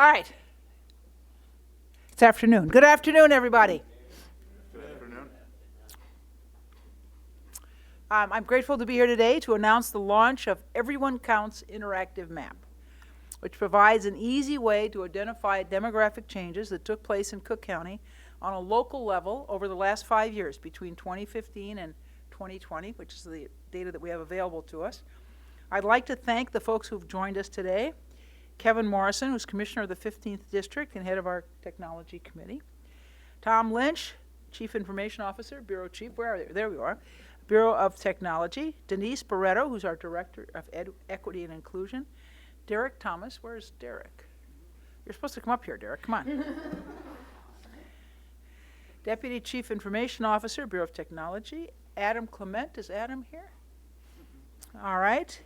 All right. It's afternoon. Good afternoon, everybody. Good afternoon. I'm grateful to be here today to announce the launch of Everyone Counts Interactive Map, which provides an easy way to identify demographic changes that took place in Cook County on a local level over the last 5 years, between 2015 and 2020, which is the data that we have available to us. I'd like to thank the folks who've joined us today. Kevin Morrison, who's Commissioner of the 15th District and head of our Technology Committee. Tom Lynch, Chief Information Officer, Bureau Chief, where are they? There we are. Bureau of Technology. Denise Barreto, who's our Director of Equity and Inclusion. Derek Thomas, where's Derek? You're supposed to come up here, Derek, come on. Deputy Chief Information Officer, Bureau of Technology. Adam Clement, is Adam here? All right.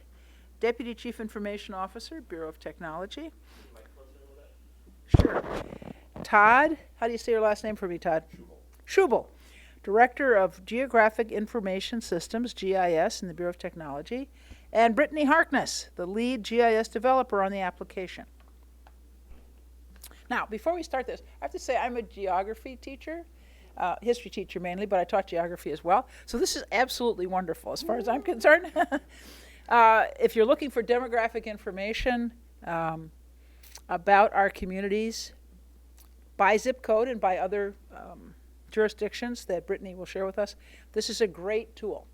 Deputy Chief Information Officer, Bureau of Technology. Sure. Todd, how do you say your last name for me, Todd? Schuble. Director of Geographic Information Systems, GIS, in the Bureau of Technology. And Brittany Harkness, the lead GIS developer on the application. Now, before we start this, I have to say I'm a geography teacher, history teacher mainly, but I taught geography as well. So this is absolutely wonderful as far as I'm concerned. If you're looking for demographic information about our communities by zip code and by other jurisdictions that Brittany will share with us, this is a great tool.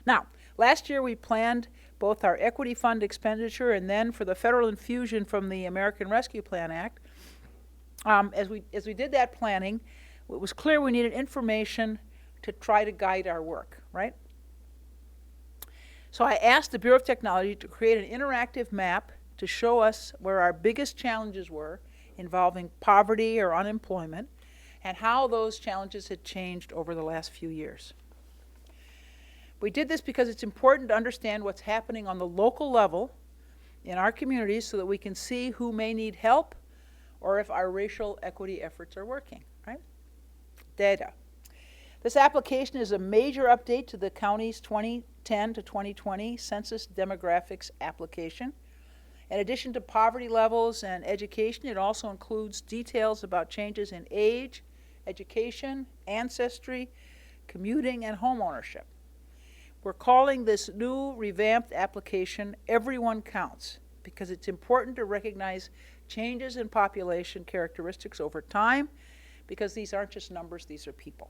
Now, last year we planned both our equity fund expenditure and then for the federal infusion from the American Rescue Plan Act. As we did that planning, it was clear we needed information to try to guide our work, right? So I asked the Bureau of Technology to create an interactive map to show us where our biggest challenges were involving poverty or unemployment and how those challenges had changed over the last few years. We did this because it's important to understand what's happening on the local level in our communities so that we can see who may need help or if our racial equity efforts are working, right? Data. This application is a major update to the county's 2010 to 2020 census demographics application. In addition to poverty levels and education, it also includes details about changes in age, education, ancestry, commuting, and home ownership. We're calling this new revamped application Everyone Counts because it's important to recognize changes in population characteristics over time because these aren't just numbers, these are people.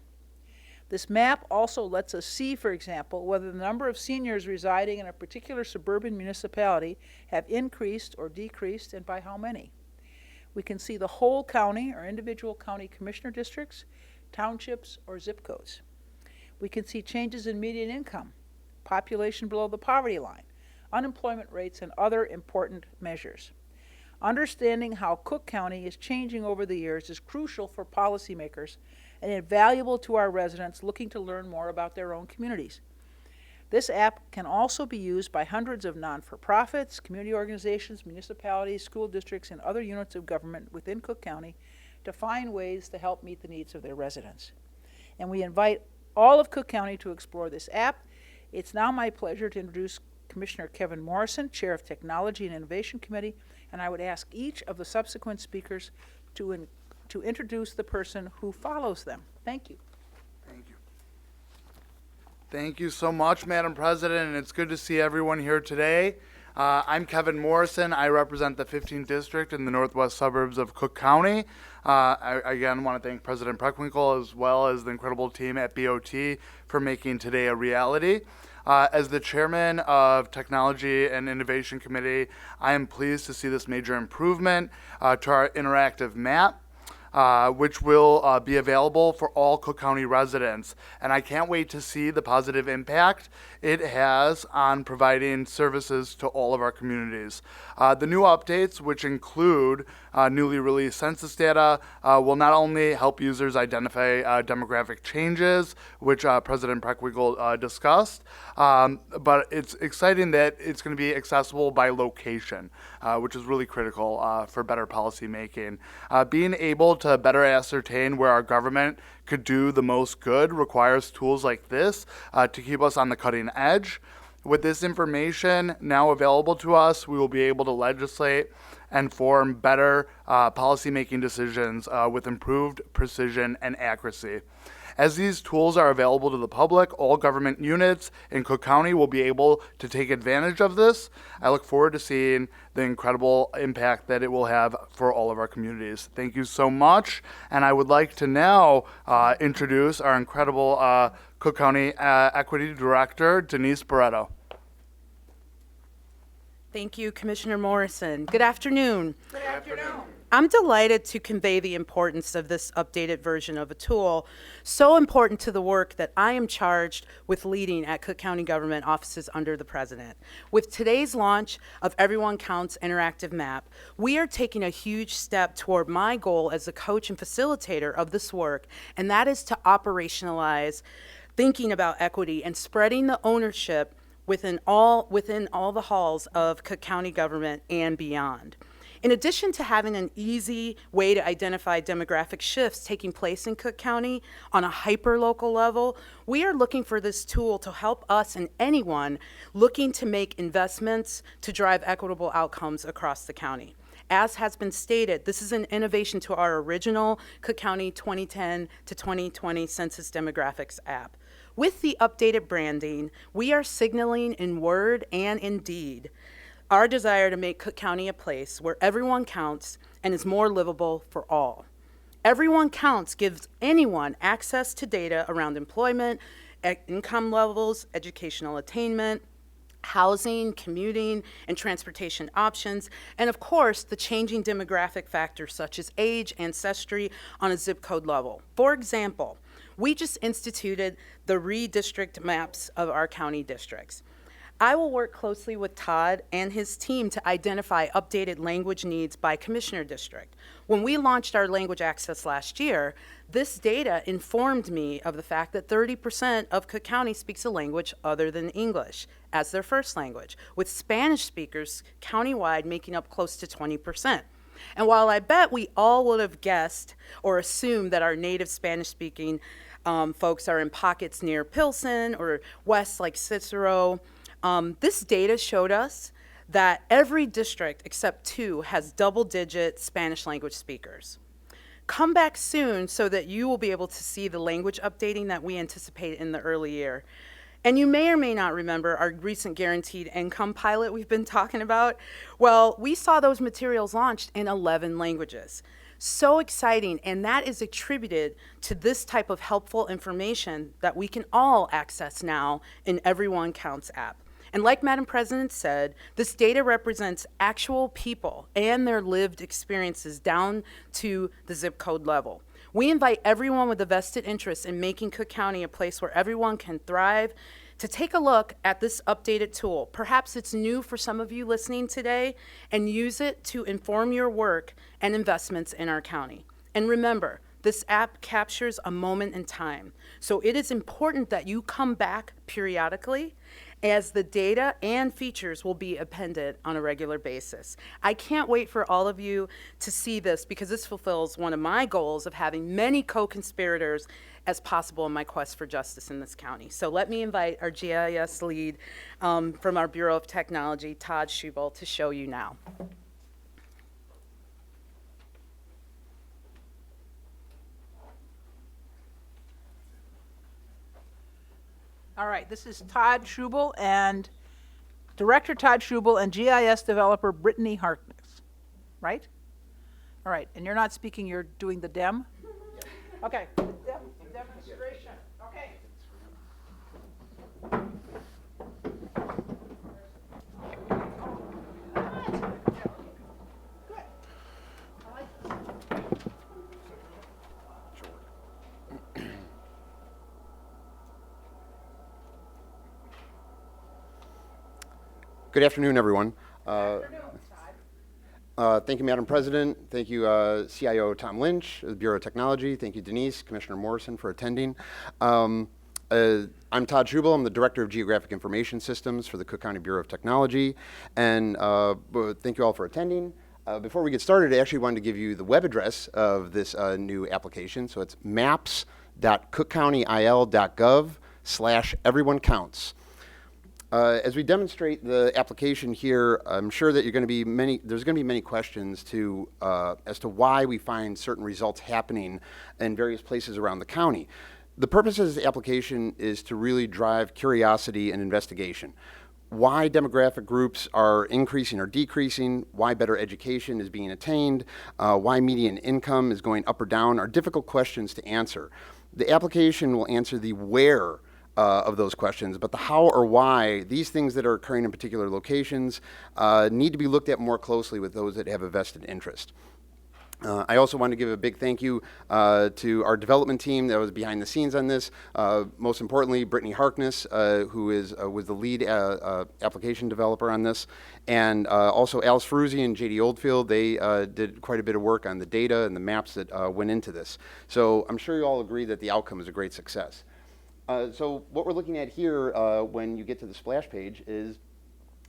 This map also lets us see, for example, whether the number of seniors residing in a particular suburban municipality have increased or decreased and by how many. We can see the whole county or individual county commissioner districts, townships, or zip codes. We can see changes in median income, population below the poverty line, unemployment rates, and other important measures. Understanding how Cook County is changing over the years is crucial for policymakers and invaluable to our residents looking to learn more about their own communities. This app can also be used by hundreds of non-for-profits, community organizations, municipalities, school districts, and other units of government within Cook County to find ways to help meet the needs of their residents. And we invite all of Cook County to explore this app. It's now my pleasure to introduce Commissioner Kevin Morrison, Chair of Technology and Innovation Committee, and I would ask each of the subsequent speakers to introduce the person who follows them. Thank you. Thank you. Thank you so much, Madam President, and it's good to see everyone here today. I'm Kevin Morrison. I represent the 15th District in the northwest suburbs of Cook County. I again want to thank President Preckwinkle as well as the incredible team at BOT for making today a reality. As the chairman of Technology and Innovation Committee, I am pleased to see this major improvement to our interactive map, which will be available for all Cook County residents. And I can't wait to see the positive impact it has on providing services to all of our communities. The new updates, which include newly released census data, will not only help users identify demographic changes, which President Preckwinkle discussed, but it's exciting that it's going to be accessible by location, which is really critical for better policy making. Being able to better ascertain where our government could do the most good requires tools like this to keep us on the cutting edge. With this information now available to us, we will be able to legislate and form better policymaking decisions with improved precision and accuracy. As these tools are available to the public, all government units in Cook County will be able to take advantage of this. I look forward to seeing the incredible impact that it will have for all of our communities. Thank you so much. And I would like to now introduce our incredible Cook County Equity Director, Denise Barreto. Thank you, Commissioner Morrison. Good afternoon. Good afternoon. I'm delighted to convey the importance of this updated version of a tool, so important to the work that I am charged with leading at Cook County government offices under the President. With today's launch of Everyone Counts Interactive Map, we are taking a huge step toward my goal as the coach and facilitator of this work, and that is to operationalize thinking about equity and spreading the ownership within all the halls of Cook County government and beyond. In addition to having an easy way to identify demographic shifts taking place in Cook County on a hyper-local level, we are looking for this tool to help us and anyone looking to make investments to drive equitable outcomes across the county. As has been stated, this is an innovation to our original Cook County 2010 to 2020 Census Demographics app. With the updated branding, we are signaling in word and in deed our desire to make Cook County a place where everyone counts and is more livable for all. Everyone Counts gives anyone access to data around employment, income levels, educational attainment, housing, commuting, and transportation options, and of course, the changing demographic factors such as age, ancestry on a zip code level. For example, we just instituted the redistrict maps of our county districts. I will work closely with Todd and his team to identify updated language needs by commissioner district. When we launched our language access last year, this data informed me of the fact that 30% of Cook County speaks a language other than English as their first language, with Spanish speakers countywide making up close to 20%. And while I bet we all would have guessed or assumed that our native Spanish-speaking folks are in pockets near Pilsen or west like Cicero, this data showed us that every district except 2 has double-digit Spanish language speakers. Come back soon so that you will be able to see the language updating that we anticipate in the early year. And you may or may not remember our recent guaranteed income pilot we've been talking about. Well, we saw those materials launched in 11 languages. So exciting, and that is attributed to this type of helpful information that we can all access now in Everyone Counts app. And like Madam President said, this data represents actual people and their lived experiences down to the zip code level. We invite everyone with a vested interest in making Cook County a place where everyone can thrive to take a look at this updated tool. Perhaps it's new for some of you listening today, and use it to inform your work and investments in our county. And remember, this app captures a moment in time. So it is important that you come back periodically, as the data and features will be appended on a regular basis. I can't wait for all of you to see this, because this fulfills one of my goals of having many co-conspirators as possible in my quest for justice in this county. So let me invite our GIS lead from our Bureau of Technology, Todd Schuble, to show you now. All right, this is Todd Schuble and Director Todd Schuble and GIS developer Brittany Harkness, right? All right, and you're not speaking, you're doing the dem? Okay, demonstration, okay. Good afternoon, everyone. Good afternoon, Todd. Thank you, Madam President. Thank you, CIO Tom Lynch, the Bureau of Technology. Thank you, Denise, Commissioner Morrison, for attending. I'm Todd Schuble. I'm the Director of Geographic Information Systems for the Cook County Bureau of Technology. And thank you all for attending. Before we get started, I actually wanted to give you the web address of this new application. So it's maps.cookcountyil.gov/everyonecounts. As we demonstrate the application here, I'm sure that there's going to be many questions as to why we find certain results happening in various places around the county. The purpose of this application is to really drive curiosity and investigation. Why demographic groups are increasing or decreasing, why better education is being attained, why median income is going up or down are difficult questions to answer. The application will answer the where of those questions, but the how or why, these things that are occurring in particular locations need to be looked at more closely with those that have a vested interest. I also want to give a big thank you to our development team that was behind the scenes on this. Most importantly, Brittany Harkness, who was the lead application developer on this, and also Alice Ferruzzi and JD Oldfield. They did quite a bit of work on the data and the maps that went into this. So I'm sure you all agree that the outcome is a great success. So what we're looking at here when you get to the splash page is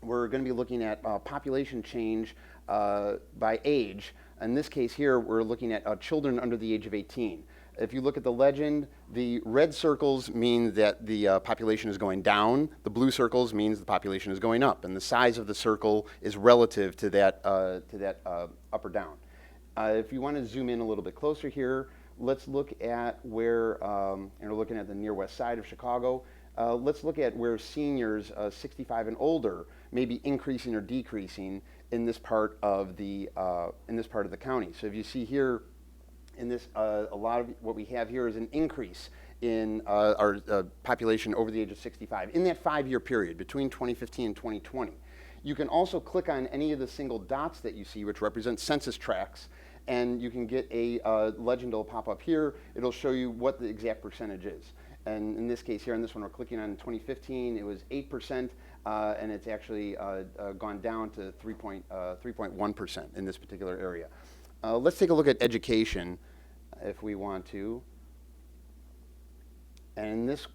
we're going to be looking at population change by age. In this case here, we're looking at children under the age of 18. If you look at the legend, the red circles mean that the population is going down. The blue circles means the population is going up, and the size of the circle is relative to that up or down. If you want to zoom in a little bit closer here, let's look at where, and we're looking at the near west side of Chicago. Let's look at where seniors 65 and older may be increasing or decreasing in this part of the county. So if you see here, in this, a lot of what we have here is an increase in our population over the age of 65 in that 5-year period between 2015 and 2020. You can also click on any of the single dots that you see, which represent census tracts, and you can get a legend will pop up here. It'll show you what the exact percentage is. And in this case here, on this one, we're clicking on 2015, it was 8%, and it's actually gone down to 3.1% in this particular area. Let's take a look at education if we want to. And in this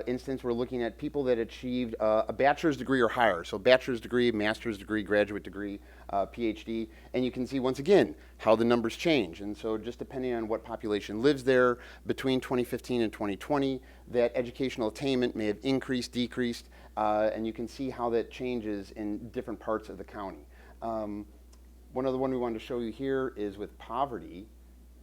instance, we're looking at people that achieved a bachelor's degree or higher. So bachelor's degree, master's degree, graduate degree, PhD. And you can see, once again, how the numbers change. And so just depending on what population lives there between 2015 and 2020, that educational attainment may have increased, decreased, and you can see how that changes in different parts of the county. One other one we wanted to show you here is with poverty.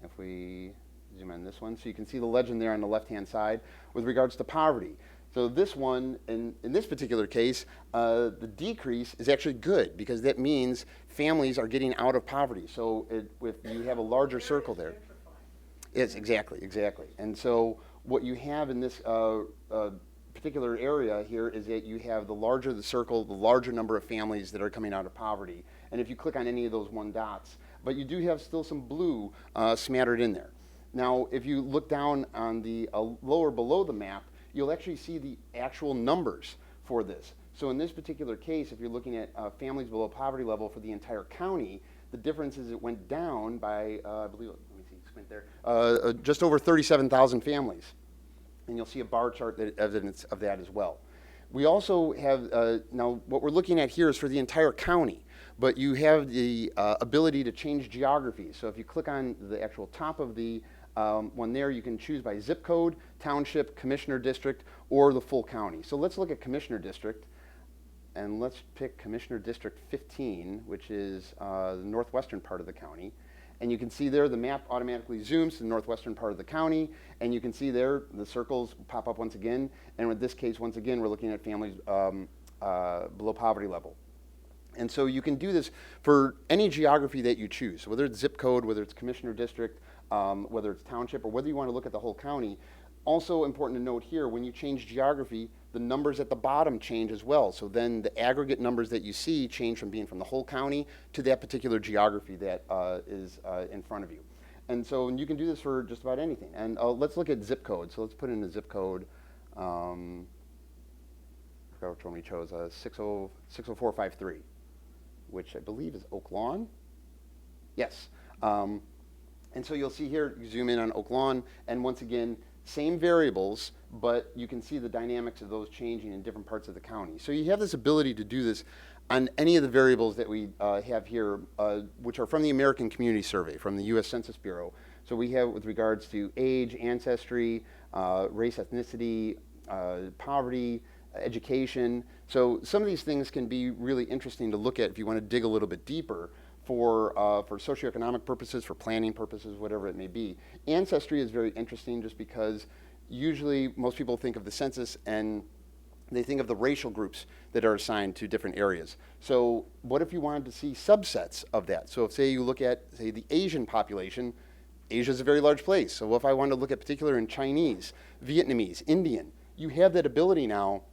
If we zoom in this one, so you can see the legend there on the left-hand side with regards to poverty. So this one, in this particular case, the decrease is actually good because that means families are getting out of poverty. So if you have a larger circle there. Yes, exactly. And so what you have in this particular area here is that you have the larger the circle, the larger number of families that are coming out of poverty. And if you click on any of those one dots, but you do have still some blue smattered in there. Now, if you look down on the lower below the map, you'll actually see the actual numbers for this. So in this particular case, if you're looking at families below poverty level for the entire county, the difference is it went down by, I believe, let me see, squint there, just over 37,000 families. And you'll see a bar chart that evidence of that as well. We also have, now what we're looking at here is for the entire county, but you have the ability to change geography. So if you click on the actual top of the one there, you can choose by zip code, township, commissioner district, or the full county. So let's look at commissioner district, and let's pick commissioner district 15, which is the northwestern part of the county. And you can see there the map automatically zooms to the northwestern part of the county, and you can see there the circles pop up once again. And in this case, once again, we're looking at families below poverty level. And so you can do this for any geography that you choose, whether it's zip code, whether it's commissioner district, whether it's township, or whether you want to look at the whole county. Also important to note here, when you change geography, the numbers at the bottom change as well. So then the aggregate numbers that you see change from being from the whole county to that particular geography that is in front of you. And so you can do this for just about anything. And let's look at zip code. So let's put in a zip code. I forgot which one we chose, 60453, which I believe is Oak Lawn. Yes. And so you'll see here, you zoom in on Oak Lawn, and once again, same variables, but you can see the dynamics of those changing in different parts of the county. So you have this ability to do this on any of the variables that we have here, which are from the American Community Survey, from the U.S. Census Bureau. So we have with regards to age, ancestry, race, ethnicity, poverty, education. So some of these things can be really interesting to look at if you want to dig a little bit deeper for socioeconomic purposes, for planning purposes, whatever it may be. Ancestry is very interesting just because usually most people think of the census and they think of the racial groups that are assigned to different areas. So what if you wanted to see subsets of that? So if, say, you look at, say, the Asian population, Asia is a very large place. So if I wanted to look at particular in Chinese, Vietnamese, Indian, you have that ability now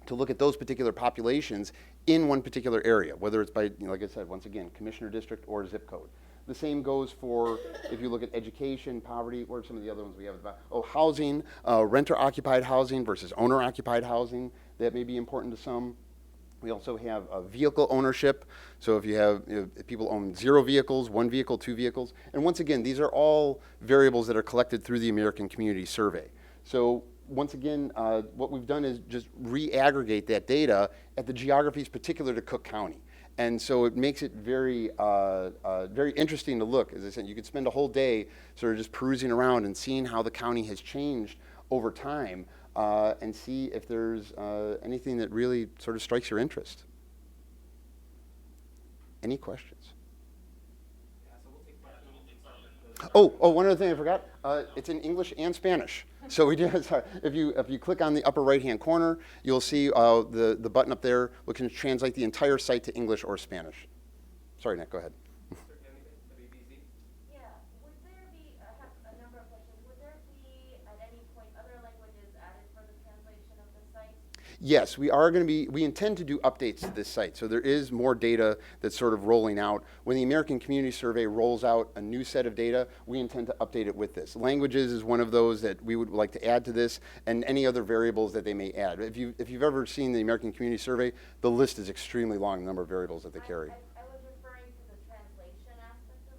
to look at those particular populations in one particular area, whether it's by, like I said, once again, commissioner district or zip code. The same goes for if you look at education, poverty, or some of the other ones we have about, housing, renter-occupied housing versus owner-occupied housing. That may be important to some. We also have vehicle ownership. So if you have, if people own 0 vehicles, 1 vehicle, 2 vehicles. And once again, these are all variables that are collected through the American Community Survey. So once again, what we've done is just re-aggregate that data at the geographies particular to Cook County. And so it makes it very, very interesting to look. As I said, you could spend a whole day sort of just perusing around and seeing how the county has changed over time and see if there's anything that really sort of strikes your interest. Any questions? Oh, one other thing I forgot. It's in English and Spanish. So we do. Sorry, if you click on the upper right-hand corner, you'll see the button up there, which can translate the entire site to English or Spanish. Sorry, Nick. Go ahead. Yeah. Would there be? I have a number of questions. Would there be at any point other languages added for the translation of the site? Yes, we are going to be, we intend to do updates to this site. So there is more data that's sort of rolling out. When the American Community Survey rolls out a new set of data, we intend to update it with this. Languages is one of those that we would like to add to this, and any other variables that they may add. If you've ever seen the American Community Survey, the list is extremely long, the number of variables that they carry. I was referring to the translation aspect of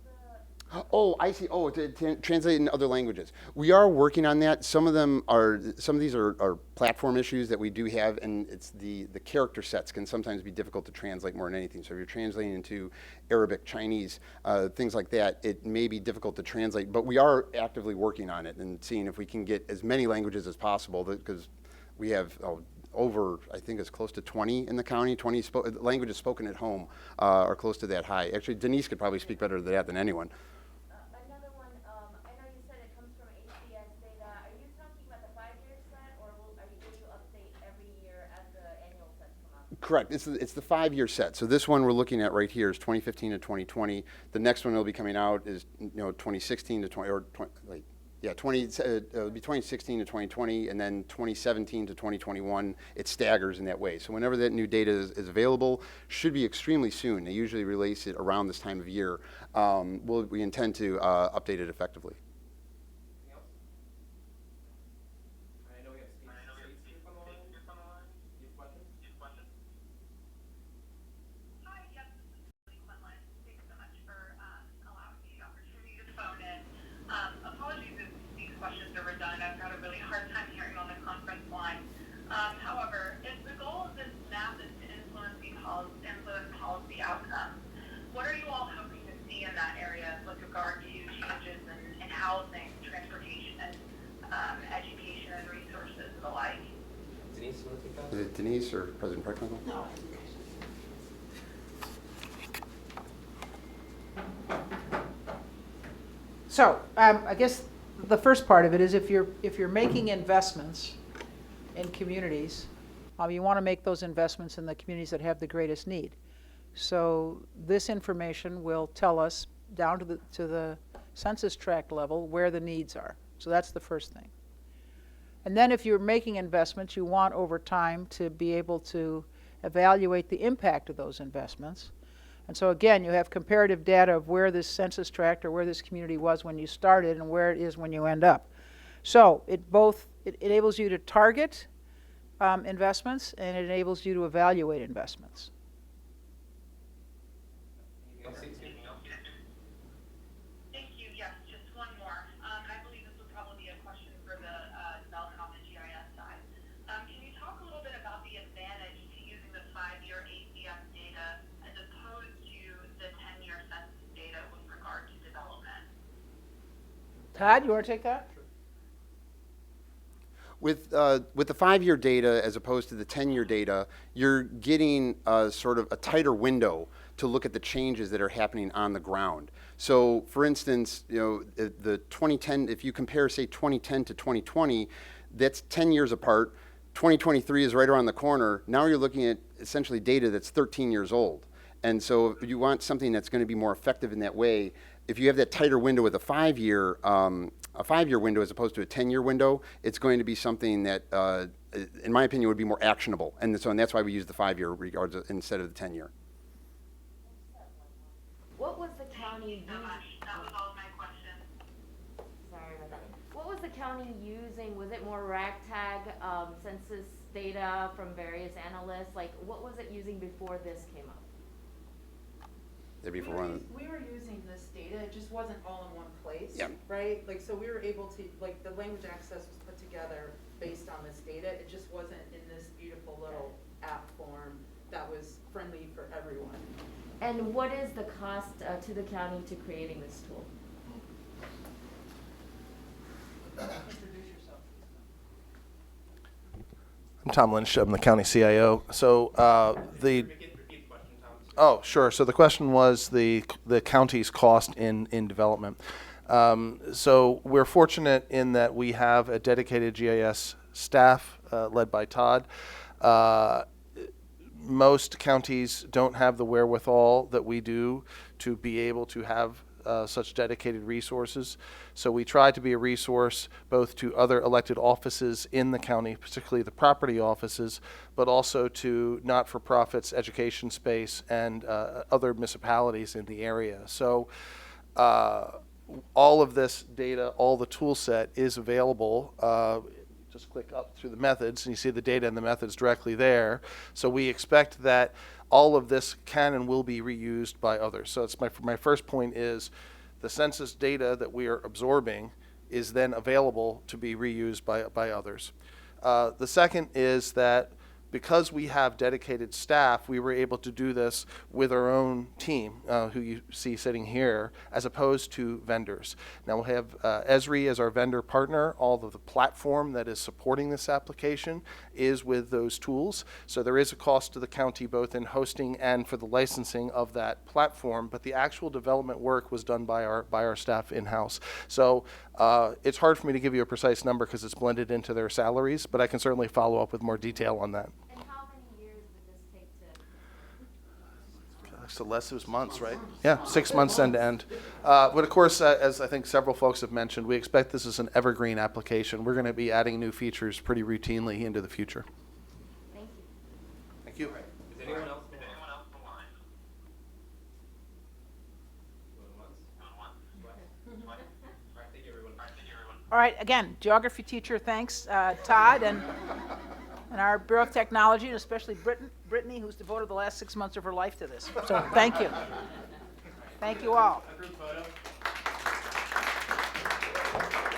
the. Oh, I see. Oh, to translate in other languages. We are working on that. Some of these are platform issues that we do have, and it's the character sets can sometimes be difficult to translate more than anything. So if you're translating into Arabic, Chinese, things like that, it may be difficult to translate, but we are actively working on it and seeing if we can get as many languages as possible, because we have over, I think it's close to 20 in the county. 20 languages spoken at home are close to that high. Actually, Denise could probably speak better to that than anyone. Another one, I know you said it comes from HCS data. Are you talking about the 5-year set, or will you update every year as the annual sets come out? Correct. It's the 5-year set. So this one we're looking at right here is 2015 to 2020. The next one that'll be coming out is 2016 to 20 or 20, like, yeah, it'll be 2016 to 2020, and then 2017 to 2021. It staggers in that way. So whenever that new data is available, should be extremely soon. They usually release it around this time of year. We intend to update it effectively. Anything else? I know we have Steve on the line. Do you have questions? Hi, yes, this is Julie Quinlan. Thanks so much for allowing me the opportunity to phone in. Apologies if these questions are redundant. I've got a really hard time hearing on the conference line. However, if the goal of this map is to influence policy outcomes, what are you all hoping to see in that area with regard to changes in housing, transportation, education, and resources and the like? Denise, you want to take that? Is it Denise or President Preckwinkle? No. So, I guess the first part of it is if you're making investments in communities, you want to make those investments in the communities that have the greatest need. So this information will tell us down to the census tract level where the needs are. So that's the first thing. And then if you're making investments, you want over time to be able to evaluate the impact of those investments. And so again, you have comparative data of where this census tract or where this community was when you started and where it is when you end up. So it enables you to target investments, and it enables you to evaluate investments. Anything else? Thank you. Yes, just one more. I believe this would probably be a question for the development on the GIS side. Can you talk a little bit about the advantage to using the 5-year ACS data as opposed to the 10-year census data with regard to development? Todd, you want to take that? With the 5-year data as opposed to the 10-year data, you're getting sort of a tighter window to look at the changes that are happening on the ground. So, for instance, the 2010, if you compare, say, 2010 to 2020, that's 10 years apart. 2023 is right around the corner. Now you're looking at essentially data that's 13 years old. And so if you want something that's going to be more effective in that way, if you have that tighter window with a 5-year window as opposed to a 10-year window, it's going to be something that, in my opinion, would be more actionable. And that's why we use the 5-year instead of the 10-year. What was the county So much. That was all of my questions. Sorry about that. What was the county using? Was it more ragtag census data from various analysts? Like, what was it using before this came up? That'd be for one. We were using this data, it just wasn't all in one place, Yeah. right? Like, so we were able to, like, the language access was put together based on this data. It just wasn't in this beautiful little app form that was friendly for everyone. And what is the cost to the county to creating this tool? Introduce yourself. I'm Tom Lynch. I'm the county CIO. So the Repeat the question, Tom. oh, sure. So the question was the county's cost in development. So we're fortunate in that we have a dedicated GIS staff led by Todd. Most counties don't have the wherewithal that we do to be able to have such dedicated resources. So we try to be a resource both to other elected offices in the county, particularly the property offices, but also to not-for-profits, education space, and other municipalities in the area. So all of this data, all the tool set is available. Just click up through the methods and you see the data and the methods directly there. So we expect that all of this can and will be reused by others. So it's my first point is the census data that we are absorbing is then available to be reused by others. The second is that because we have dedicated staff, we were able to do this with our own team, who you see sitting here, as opposed to vendors. Now we'll have Esri as our vendor partner. All of the platform that is supporting this application is with those tools. So there is a cost to the county both in hosting and for the licensing of that platform, but the actual development work was done by our staff in-house. So it's hard for me to give you a precise number because it's blended into their salaries, but I can certainly follow up with more detail on that. And how many years did this take to? So less, it was months, right? Yeah, 6 months end to end. But of course, as I think several folks have mentioned, we expect this is an evergreen application. We're going to be adding new features pretty routinely into the future. Thank you. Thank you. Is anyone else? Is anyone else on the line? Going once? Twice? All right, thank you, everyone. All right, again, geography teacher, thanks, Todd, and our Bureau of Technology, and especially Brittany, who's devoted the last 6 months of her life to this. So thank you. Thank you all.